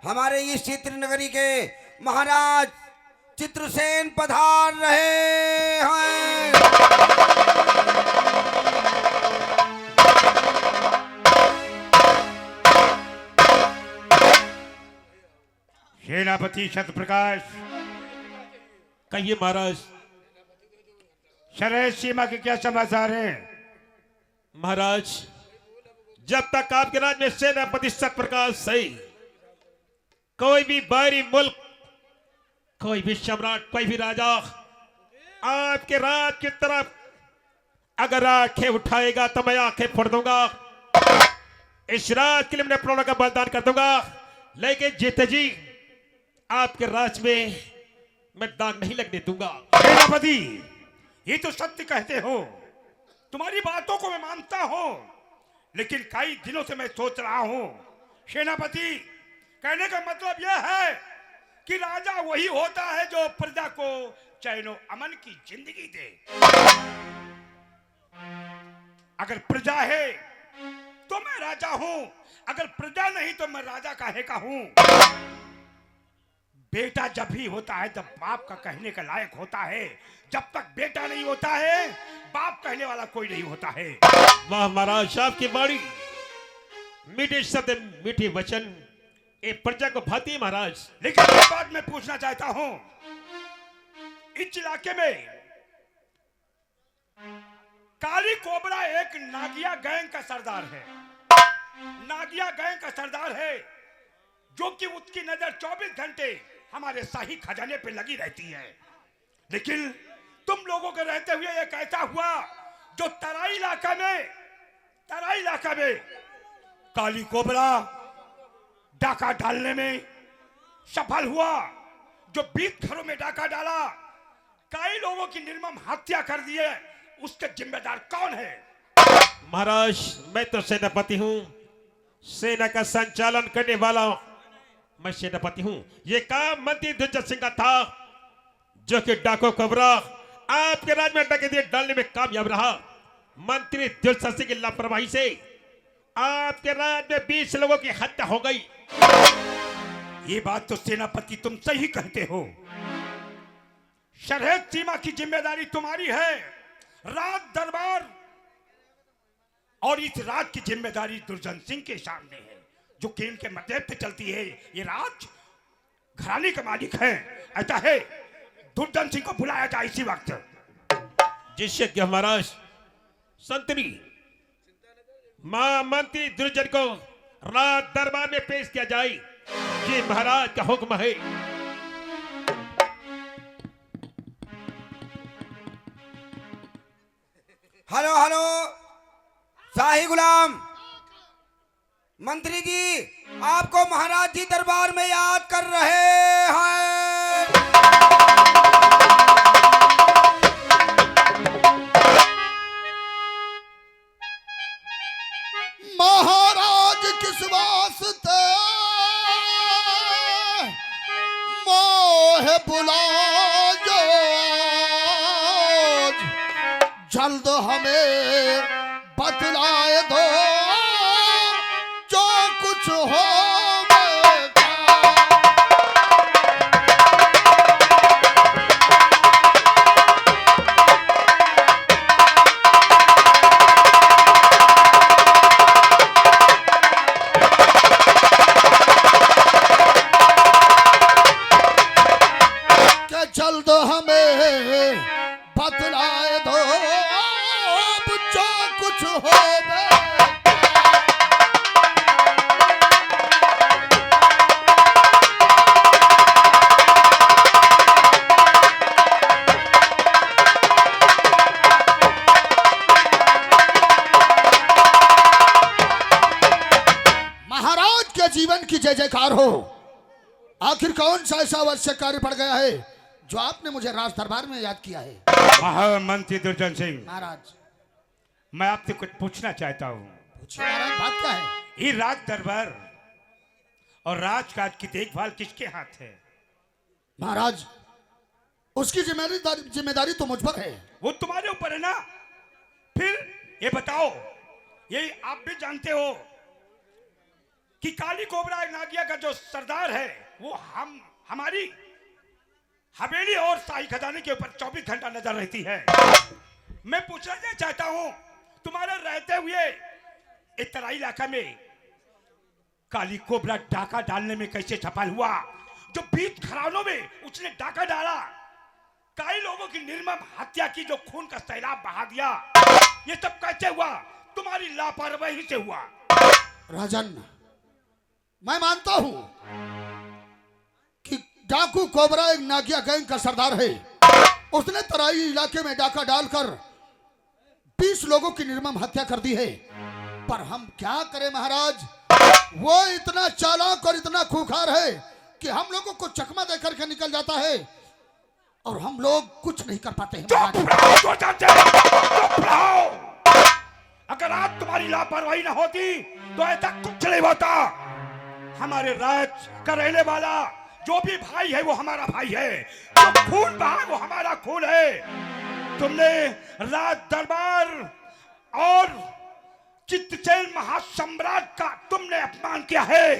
हमारे इस चित्र नगरी के महाराज चित्रसेन पधार रहे हैं। सेनापति सत्यप्रकाश। कहिए महाराज। सरहद सीमा के क्या समाचार हैं? महाराज, जब तक आपके राज्य में सेनापति सत्यप्रकाश सही कोई भी बाहरी मुल्क, कोई भी सम्राट, कोई भी राजा आपके राज की तरफ अगर आंखें उठाएगा तो मैं आंखें फोड़ दूंगा। इस राज के लिए मैं प्राणों का बलिदान कर दूंगा, लेकिन जीते जी आपके राज में मैं दाग नहीं लगने दूंगा। सेनापति, ये तो सत्य कहते हो, तुम्हारी बातों को मैं मानता हूं, लेकिन कई दिनों से मैं सोच रहा हूं। सेनापति, कहने का मतलब यह है कि राजा वही होता है जो प्रजा को चैनो अमन की जिंदगी दे। अगर प्रजा है तो मैं राजा हूं, अगर प्रजा नहीं तो मैं राजा काहे का हूं। बेटा जब भी होता है जब बाप का कहने का लायक होता है, जब तक बेटा नहीं होता है बाप कहने वाला कोई नहीं होता है। वाह महाराज, आपकी बाड़ी मीठे शब्द मीठे वचन एक प्रजा को भाती है महाराज। लेकिन एक बात मैं पूछना चाहता हूं, इस इलाके में काली कोबरा एक नागिया गैंग का सरदार है। नागिया गैंग का सरदार है जो कि उसकी नजर 24 घंटे हमारे शाही खजाने पे लगी रहती है। लेकिन तुम लोगों के रहते हुए एक ऐसा हुआ जो तराई इलाका में काली कोबरा डाका डालने में सफल हुआ, जो 20 घरों में डाका डाला, कई लोगों की निर्मम हत्या कर दिए। उसके जिम्मेदार कौन है? महाराज, मैं तो सेनापति हूं, सेना का संचालन करने वाला मैं सेनापति हूं। ये काम मंत्री दुर्जन सिंह का था, जो कि डाको कोबरा आपके राज्य में डकैती डालने में कामयाब रहा। मंत्री दुर्जन सिंह की लापरवाही से आपके राज्य में 20 लोगों की हत्या हो गई। ये बात तो सेनापति तुम सही कहते हो। सरहद सीमा की जिम्मेदारी तुम्हारी है, राज दरबार, और इस राज की जिम्मेदारी दुर्जन सिंह के सामने है, जो कि इनके मतेब पे चलती है। ये राज घराने का मालिक है। ऐसा है, दुर्जन सिंह को बुलाया जाए इसी वक्त। जिससे कि महाराज संतरी मंत्री दुर्जन को राज दरबार में पेश किया जाए। ये महाराज का हुक्म है। हेलो हेलो, शाही गुलाम मंत्री जी आपको महाराज जी दरबार में याद कर रहे हैं। महाराज किस वास्ते मोह बुलाओ, जल्द हमें बतलाए दो जो कुछ हो। जल्द हमें बतलाए दो अब जो कुछ हो। महाराज के जीवन की जय जयकार हो। आखिर कौन सा ऐसा आवश्यक कार्य पड़ गया है जो आपने मुझे राज दरबार में याद किया है? महामंत्री दुर्जन सिंह, महाराज, मैं आपसे कुछ पूछना चाहता हूँ। पूछिए महाराज, बात क्या है? ये राज दरबार और राजकाज की देखभाल किसके हाथ है? महाराज, उसकी जिम्मेदारी तो मुझ पर है। वो तुम्हारे ऊपर है ना। फिर ये बताओ, ये आप भी जानते हो कि काली कोबरा नागिया का जो सरदार है वो हमारी हवेली और शाही खजाने के ऊपर 24 घंटा नजर रहती है। मैं पूछना चाहता हूं, तुम्हारे रहते हुए इस तराई इलाका में काली कोबरा डाका डालने में कैसे सफल हुआ? जो बीच खरानों में उसने डाका डाला, कई लोगों की निर्मम हत्या की, जो खून का सैलाब बहा दिया, ये सब कैसे हुआ? तुम्हारी लापरवाही से हुआ। राजन, मैं मानता हूं कि डाकू कोबरा एक नागिया गैंग का सरदार है। उसने तराई इलाके में डाका डालकर 20 लोगों की निर्मम हत्या कर दी है। पर हम क्या करें महाराज, वो इतना चालाक और इतना खूंखार है कि हम लोगों को चकमा देकर के निकल जाता है और हम लोग कुछ नहीं कर पाते हैं महाराज। अगर आज तुम्हारी लापरवाही ना होती तो ऐसा कुछ नहीं होता। हमारे राज का रहने वाला जो भी भाई है वो हमारा भाई है, जो खून बहा वो हमारा खून है। तुमने राज दरबार और चित्रसेन महासम्राट का तुमने अपमान किया है,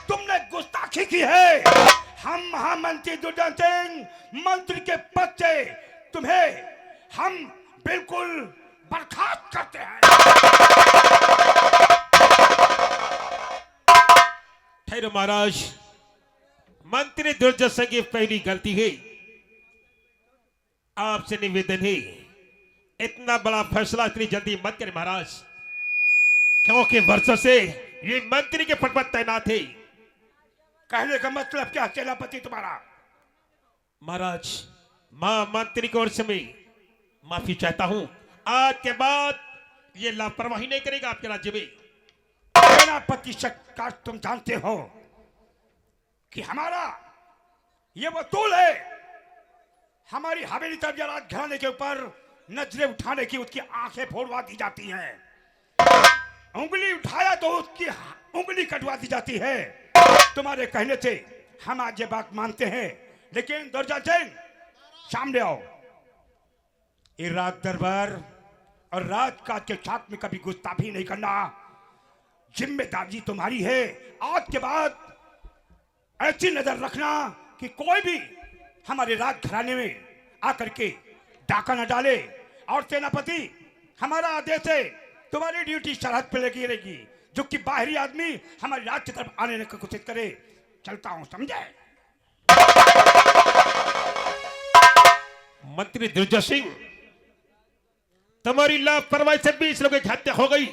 तुमने गुस्ताखी की है। हम महामंत्री दुर्जन सिंह मंत्री के पद से तुम्हें हम बिल्कुल बर्खास्त करते हैं। ठहरो महाराज, मंत्री दुर्जन सिंह की पहली गलती है। आपसे निवेदन है, इतना बड़ा फैसला इतनी जल्दी मत करें महाराज, क्योंकि वर्षों से ये मंत्री के पद पर तैनात है। कहने का मतलब क्या सेनापति तुम्हारा? महाराज, मंत्री की ओर से मैं माफी चाहता हूं। आज के बाद ये लापरवाही नहीं करेगा आपके राज्य में। सेनापति सरकार, तुम जानते हो कि हमारा ये वसूल है। हमारी हवेली तरफ राज घराने के ऊपर नजरें उठाने की उसकी आंखें फोड़वा दी जाती हैं, उंगली उठाया तो उसकी उंगली कटवा दी जाती है। तुम्हारे कहने से हम आज ये बात मानते हैं, लेकिन दुर्जन सिंह सामने आओ। ये राज दरबार और राजकाज के साथ में कभी गुस्ताखी नहीं करना, जिम्मेदारी तुम्हारी है। आज के बाद ऐसी नजर रखना कि कोई भी हमारे राज घराने में आकर के डाका न डाले। और सेनापति, हमारा आदेश है, तुम्हारी ड्यूटी सरहद पे लगी रहेगी। जो कि बाहरी आदमी हमारे राज्य की तरफ आने की कोशिश करे, चलता हूं, समझे? मंत्री दुर्जन सिंह, तुम्हारी लापरवाही से 20 लोगों की हत्या हो गई।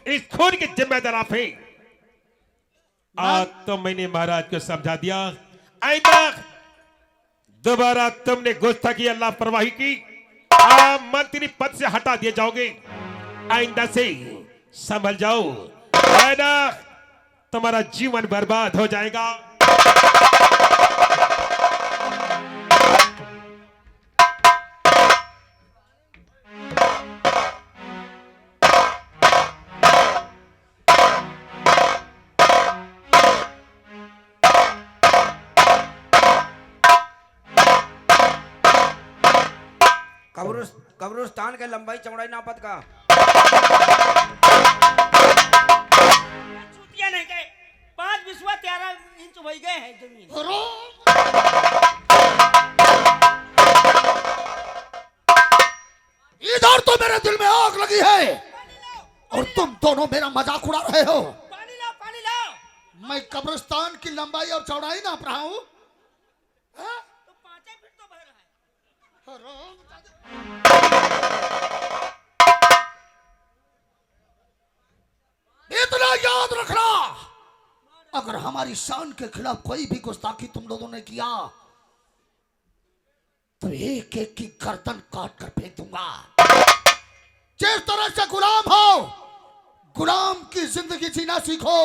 इस खून के जिम्मेदार आप हैं। आज तो मैंने महाराज को समझा दिया, आइंदा दोबारा तुमने गुस्ताखी लापरवाही की, आप मंत्री पद से हटा दिए जाओगे। आइंदा से संभल जाओ, आइंदा तुम्हारा जीवन बर्बाद हो जाएगा। कब्रिस्तान के लंबाई चौड़ाई नापत का छुट्टियां नहीं गए, 5 बिस्वा 13 इंच हो गए हैं जमीन। इधर तो मेरे दिल में आग लगी है और तुम दोनों मेरा मजाक उड़ा रहे हो। पानी लाओ, पानी लाओ। मैं कब्रिस्तान की लंबाई और चौड़ाई नाप रहा हूं। तो 5 फीट तो भर रहा है। इतना याद रखना, अगर हमारी शान के खिलाफ कोई भी गुस्ताखी तुम लोगों ने किया तो एक एक की गर्दन काट कर फेंक दूंगा। जिस तरह से गुलाम हो, गुलाम की जिंदगी जीना सीखो।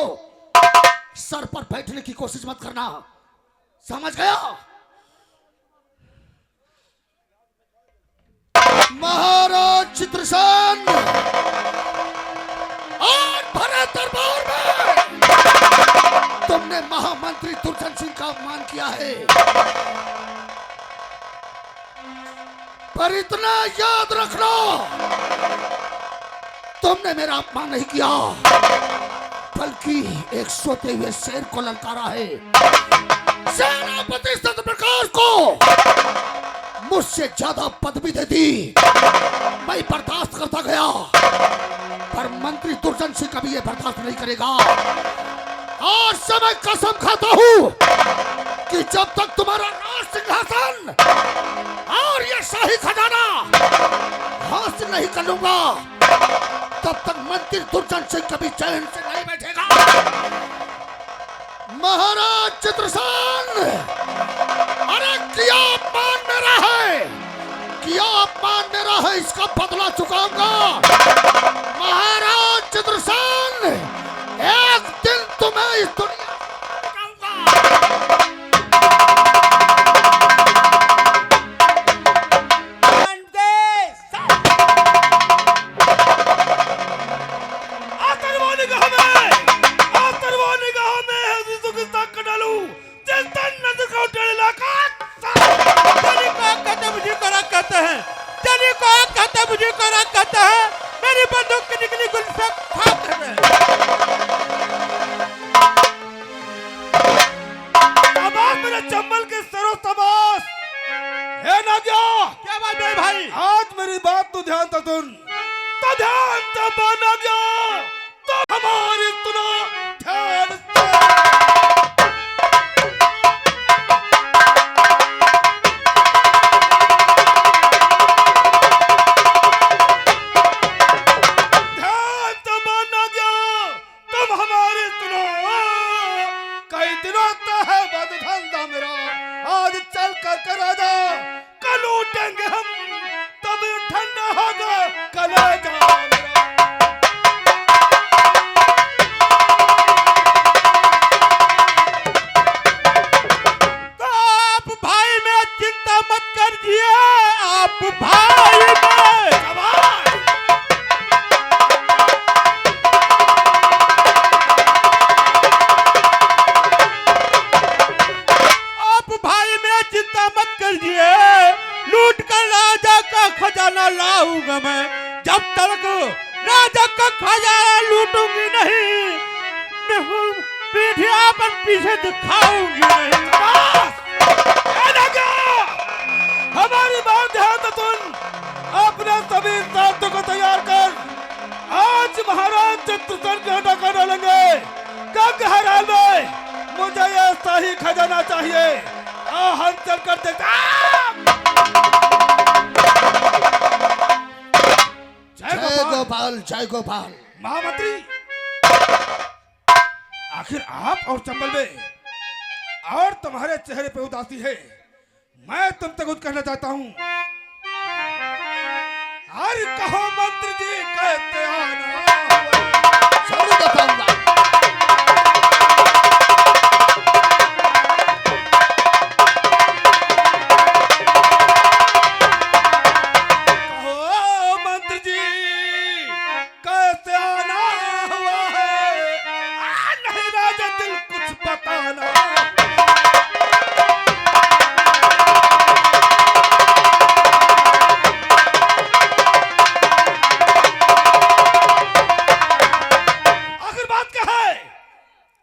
सर पर बैठने की कोशिश मत करना, समझ गया? महाराज चित्रसेन, आज भरे दरबार में तुमने महामंत्री दुर्जन सिंह का अपमान किया है, पर इतना याद रखना, तुमने मेरा अपमान नहीं किया। बल्कि एक सोते हुए शेर को ललकारा है। सेनापति सत्यप्रकाश को मुझसे ज्यादा पदवी दे दी, मैं बर्दाश्त करता गया, पर मंत्री दुर्जन सिंह कभी ये बर्दाश्त नहीं करेगा। आज से मैं कसम खाता हूं कि जब तक तुम्हारा राज सिंहासन और ये शाही खजाना हासिल नहीं कर लूंगा, तब तक मंत्री दुर्जन सिंह कभी चैन से नहीं बैठेगा। महाराज चित्रसेन, अरे किया अपमान मेरा है, किया अपमान मेरा है, इसका बदला चुकाऊंगा। महाराज चित्रसेन, एक दिन तुम्हें इस दुनिया मेरी बंदूक की निकली गुल्फे खाक है। मेरे चंबल के सरो तबास है ना क्या बात है भाई? आज मेरी बात तो ध्यान तो सुन, तो ध्यान तो बना गया, तो हमारी सुनो ध्यान से। ध्यान तो बना गया, तुम हमारी सुनो। कई दिनों तक है बद धंधा मेरा, आज चल कर करा दो, कल उठेंगे हम, तब ठंडा होगा कलेजा मेरा। तो आप भाई में चिंता मत करिए, आप भाई में चिंता मत करिए, लूट कर राजा का खजाना लाऊंगा मैं। जब तक राजा का खजाना लूटूंगी नहीं, मैं पीठिया पर पीछे दिखाऊंगी नहीं। हमारी बात ध्यान तो सुन, अपने सभी साथियों को तैयार कर, आज महाराज चित्रसेन के हटा डालेंगे। गंगहराल में मुझे ये शाही खजाना चाहिए। हम चल कर देखते। जय गोपाल, जय गोपाल। महामंत्री, आखिर आप और चंबल में और तुम्हारे चेहरे पे उदासी है, मैं तुमसे कुछ कहना चाहता हूं। अरे कहो मंत्री जी कहते आना, जरूर बताऊंगा।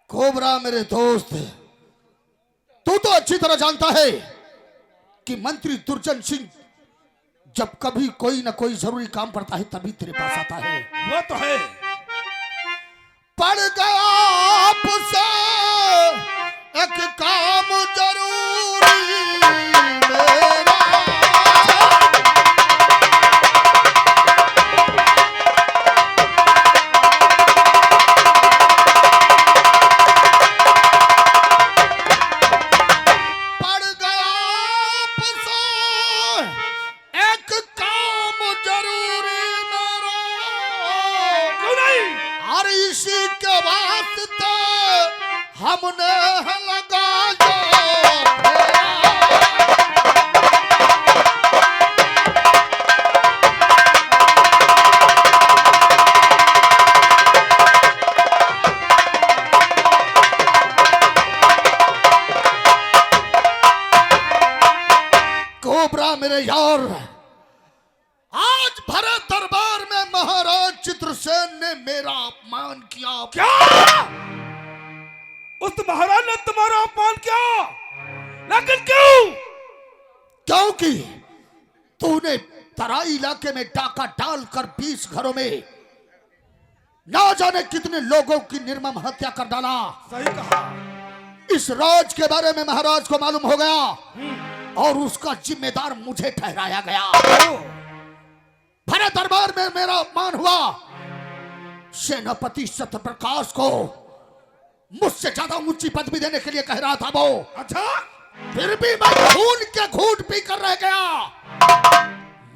कोबरा मेरे दोस्त, तू तो अच्छी तरह जानता है कि मंत्री दुर्जन सिंह जब कभी कोई ना कोई जरूरी काम पड़ता है तभी तेरे पास आता है। वो तो है। पड़ गया आपसे एक काम जरूरी मेरा, हमने लगा जो कोबरा मेरे यार, आज भरत दरबार में महाराज चित्रसेन ने मेरा अपमान किया। क्या? उस महाराज ने तुम्हारा अपमान किया? लेकिन क्यों? क्योंकि तूने तराई इलाके में डाका डालकर 20 घरों में ना जाने कितने लोगों की निर्मम हत्या कर डाला। सही कहा। इस राज के बारे में महाराज को मालूम हो गया और उसका जिम्मेदार मुझे ठहराया गया। भरत दरबार में मेरा अपमान हुआ। सेनापति सत्यप्रकाश को मुझसे ज्यादा ऊंची पदवी देने के लिए कह रहा था वो। अच्छा? फिर भी मैं खून के घूंट पी कर रह गया।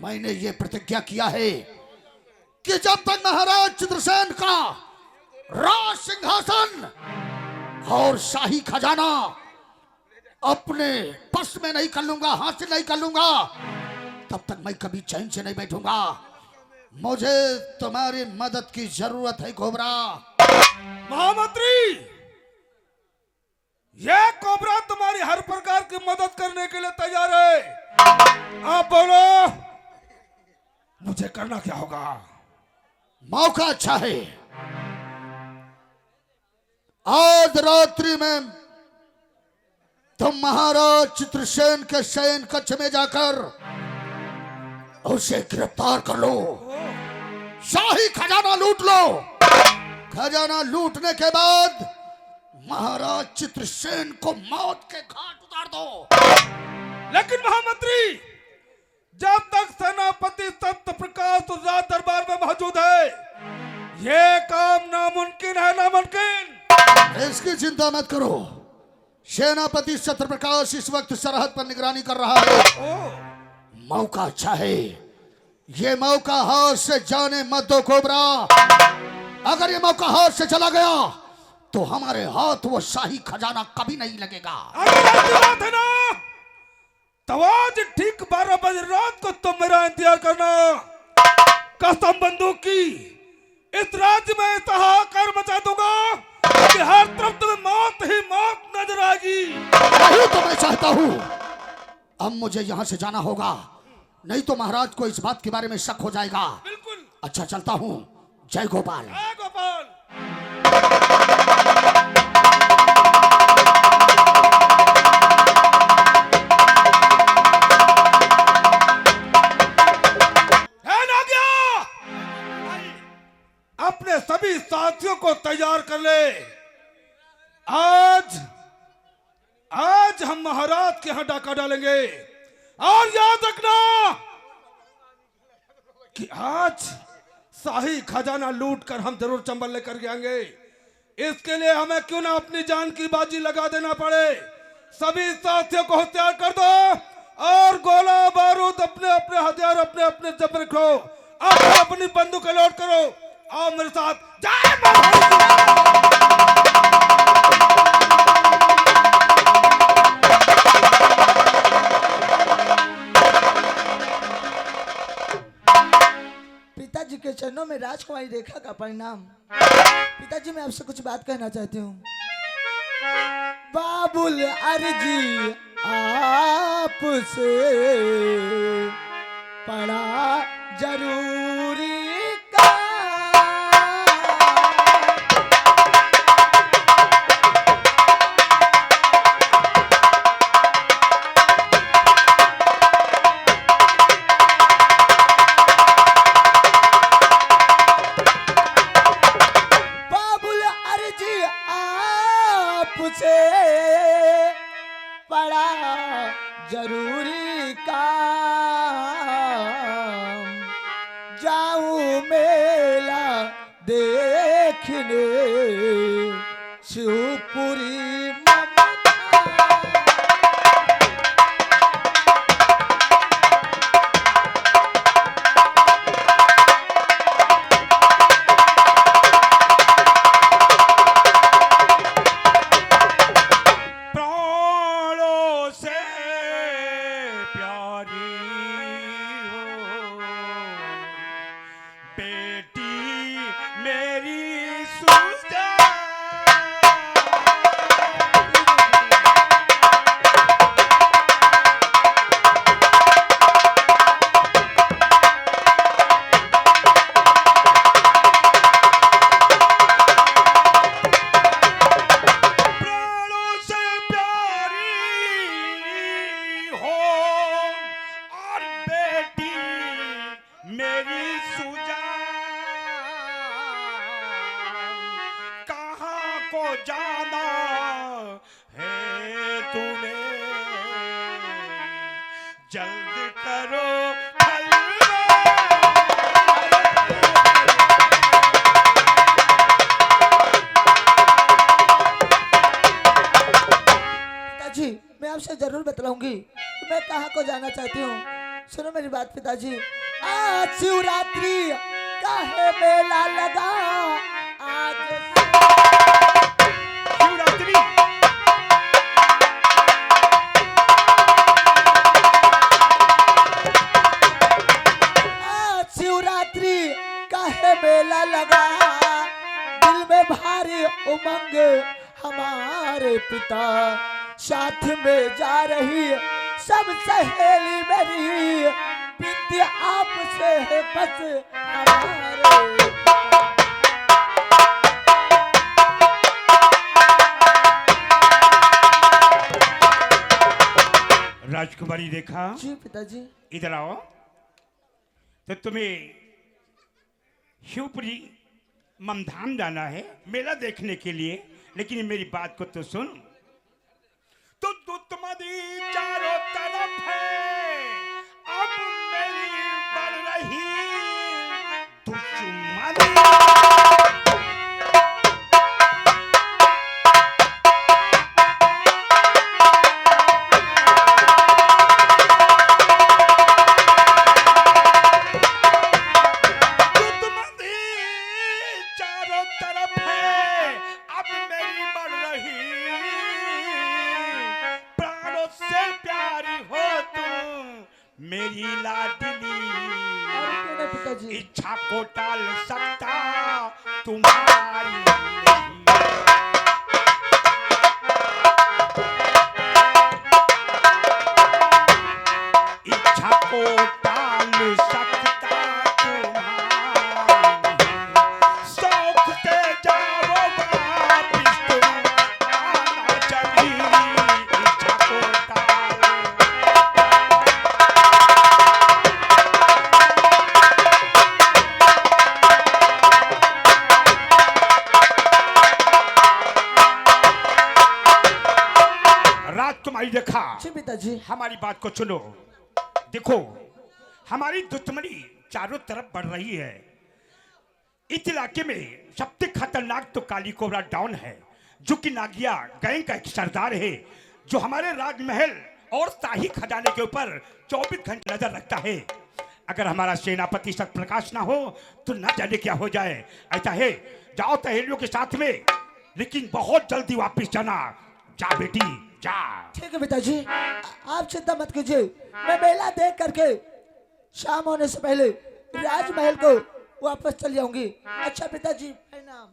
मैंने ये प्रतिज्ञा किया है कि जब तक महाराज चित्रसेन का राज सिंहासन और शाही खजाना अपने बस में नहीं कर लूंगा, हासिल नहीं कर लूंगा, तब तक मैं कभी चैन से नहीं बैठूंगा। मुझे तुम्हारी मदद की जरूरत है कोबरा। महामंत्री, यह कोबरा तुम्हारी हर प्रकार की मदद करने के लिए तैयार है। आप बोलो, मुझे करना क्या होगा? मौका अच्छा है। आज रात्रि में तुम महाराज चित्रसेन के शयन कक्ष में जाकर उसे गिरफ्तार कर लो, शाही खजाना लूट लो। खजाना लूटने के बाद महाराज चित्रसेन को मौत के घाट उतार दो। लेकिन महामंत्री, जब तक सेनापति सत्यप्रकाश उस राज दरबार में मौजूद है, यह काम नामुमकिन है। नामुमकिन। इसकी चिंता मत करो। सेनापति सत्यप्रकाश इस वक्त सरहद पर निगरानी कर रहा है। मौका अच्छा है। ये मौका हाथ से जाने मत दो कोबरा। अगर ये मौका हाथ से चला गया तो हमारे हाथ वो शाही खजाना कभी नहीं लगेगा। अगर ऐसी बात है ना, तो आज ठीक 12 बजे रात को तुम मेरा इंतजार करना। कसम बंदूक की, इस राज्य में ऐसा हाहाकार मचा दूंगा कि हर तरफ तुम्हें मौत ही मौत नजर आएगी। वही तो मैं चाहता हूँ। अब मुझे यहाँ से जाना होगा, नहीं तो महाराज को इस बात के बारे में शक हो जाएगा। बिल्कुल। अच्छा, चलता हूँ। जय गोपाल। जय गोपाल। अपने सभी साथियों को तैयार कर ले। आज हम महाराज के यहां डाका डालेंगे। और याद रखना कि आज शाही खजाना लूट कर हम जरूर चंबल लेकर के आएंगे। इसके लिए हमें क्यों ना अपनी जान की बाजी लगा देना पड़े। सभी साथियों को हथियार कर दो और गोला बारूद अपने अपने हथियार अपने अपने जब रखो। आप अपनी बंदूक लोड करो। आओ मेरे साथ। जय महाराज। पिताजी के चरणों में राजकुमारी रेखा का परिणाम। पिताजी, मैं आपसे कुछ बात कहना चाहती हूँ। बाबुल अर्जी आपसे पड़ा जरूरी का। आपसे पड़ा जरूरी काम। जाऊं मेला देखने शिवपुरी ममता। मेरी सुजा तुम्हें जल्द करो पिताजी मैं आपसे जरूर बतलाऊंगी कि मैं कहाँ को जाना चाहती हूँ। सुनो मेरी बात पिताजी। आज शिवरात्रि काहे मेला लगा, आज शिवरात्रि आज शिवरात्रि काहे मेला लगा, दिल में भारी उमंग हमारे पिता साथ में जा रही सब सहेली मेरी, विद्या आपसे है बस हमारे। राजकुमारी देखा, जी पिताजी। इधर आओ। तो तुम्हें शिवपुरी ममधाम जाना है मेला देखने के लिए, लेकिन मेरी बात को तो सुन। तो दुत्मदी चारों तरफ है, अब मेरी बढ़ रही दुश्मनी। मेरी लाडली पिताजी इच्छा को टाल सकता तुम्हारी नहीं। इच्छा को टाल सकता तुम्हारी नहीं। शौक से जाओ वापिस तुम आना चली, इच्छा को टाल। तुम्हारी देखा, जी पिताजी। हमारी बात को सुनो। देखो हमारी दुश्मनी चारों तरफ बढ़ रही है। इस इलाके में सबसे खतरनाक तो काली कोबरा डॉन है, जो कि नागिया गैंग का एक सरदार है, जो हमारे राजमहल और शाही खजाने के ऊपर 24 घंटे नजर रखता है। अगर हमारा सेनापति सत्यप्रकाश ना हो तो न जाने क्या हो जाए। ऐसा है, जाओ सहेलियों के साथ में, लेकिन बहुत जल्दी वापिस जाना। जा बेटी जा। ठीक है पिताजी, आप चिंता मत कीजिए, मैं मेला देख करके शाम होने से पहले राजमहल को वापस चली आऊंगी। अच्छा पिताजी प्रणाम।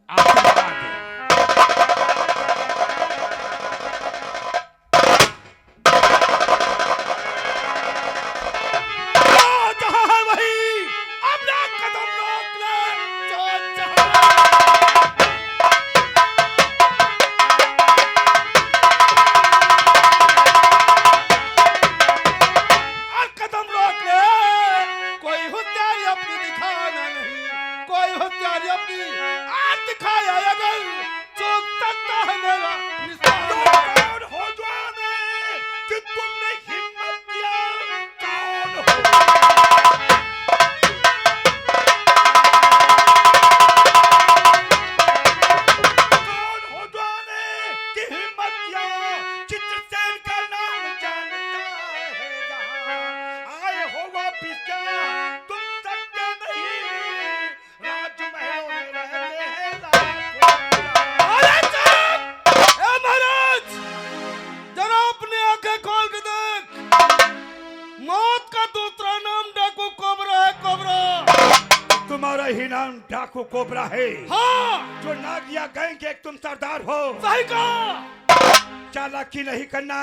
ही नाम डाकू कोबरा है। हाँ, जो नागिया गैंग के एक तुम सरदार हो। सही कहा। चालाकी नहीं करना,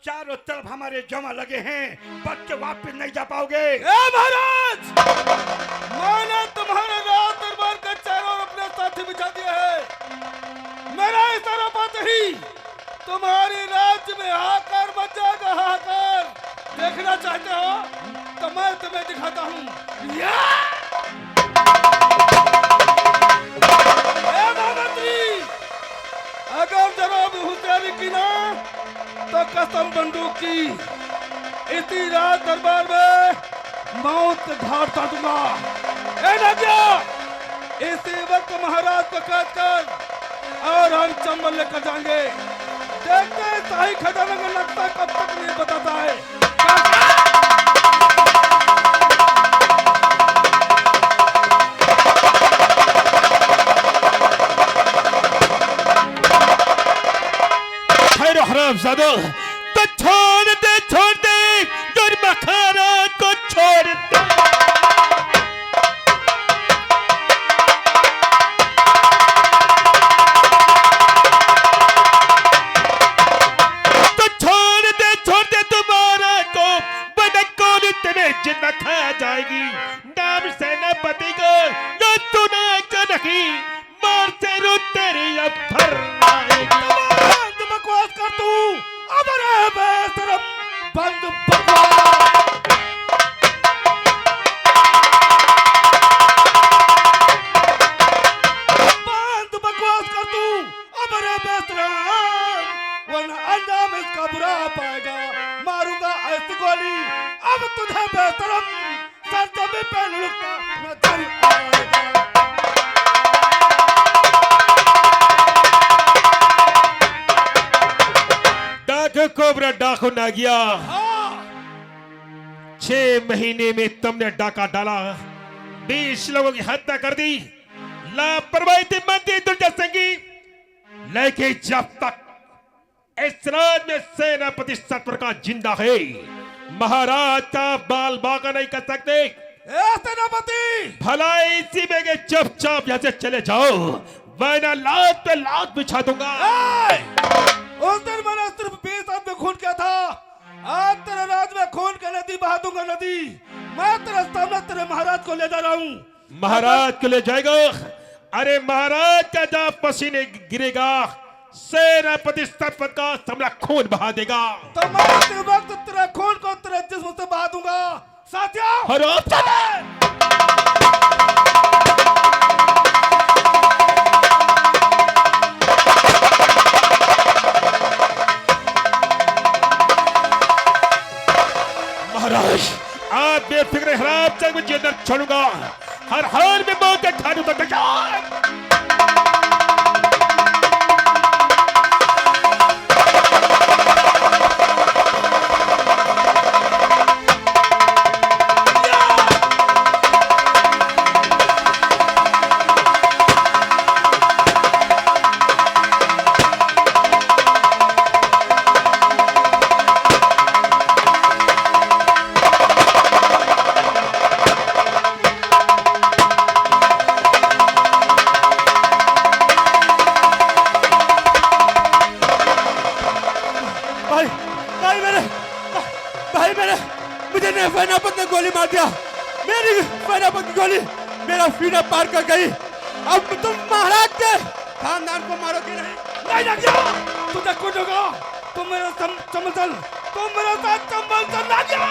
चारों तरफ हमारे जमा लगे हैं, बच के वापस नहीं जा पाओगे। महाराज, मैंने तुम्हारे राज दरबार के चारों अपने साथी बिछा दिए हैं। मेरा इशारा पाते ही तुम्हारी राज्य में हाहाकार मच जाएगा। हाहाकार देखना चाहते हो तो मैं तुम्हें दिखाता हूँ। महामंत्री, अगर जरा भी होशियारी की ना तो कसम बंदूक की, इसी रात दरबार में मौत के घाट दूंगा। ए नागिया, इसी वक्त महाराज को कैद कर और हम चंबल लेकर जाएंगे। देखते हैं शाही खजाना का नक्शा कब तक नहीं बताता है। हरामजादा, तो छोड़ दे दुर महाराज को छोड़ दे। तो छोड़ दे तुम्हारा को, बदकोल तेरे जिंदा खा जाएगी। नाम सेनापति को जो तूने नहीं, मार से रू तेरी अब भर आएगी। बकवास कर तू, अब रहे बेशरम, बंद बकवास। बंद बकवास कर तू, अब रहे बेशरम, वरना अंजाम इसका बुरा पाएगा। मारूंगा ऐसी गोली, अब तुझे बेशरम, सर जमीन पे लुढ़कता नजर आएगा। कोबरा डाकू नागिया, 6 महीने में तुमने डाका डाला, 20 लोगों की हत्या कर दी। लापरवाही थी मंत्री दुर्जय सिंह की, लेकिन जब तक इस राज्य में सेनापति सत्यप्रकाश जिंदा है, महाराज का बाल बाका नहीं कर सकते। सेनापति, भला इसी में के चुपचाप यहां से चले जाओ, वरना लात पे लात बिछा दूंगा। उस दिन मैंने सिर्फ 20 आदमी खून किया था, आज तेरे राज में खून का नदी बहा दूंगा। नदी मैं तेरे सामने तेरे महाराज को ले जा रहा हूँ। महाराज को ले जाएगा? अरे महाराज का जब पसीने गिरेगा, सेनापति सत्यप्रकाश हमला खून बहा देगा। तो मैं इसी वक्त तेरे खून को तेरे जिस्म से बहा दूंगा। साथियों, महाराज, आप बेफिक्र हराम जंग में जेल छोड़ूंगा, हर हाल में मौत के खाने तक तैयार। मुझे सेनापति ने गोली मार दिया, मेरी सेनापति की गोली मेरा सीना पार कर गई। अब तुम महाराज के खानदान को मारोगे नहीं? नहीं नागिया, तुझे कुछ होगा। तुम मेरे साथ चंबल चल, तुम मेरे साथ चंबल चल नागिया।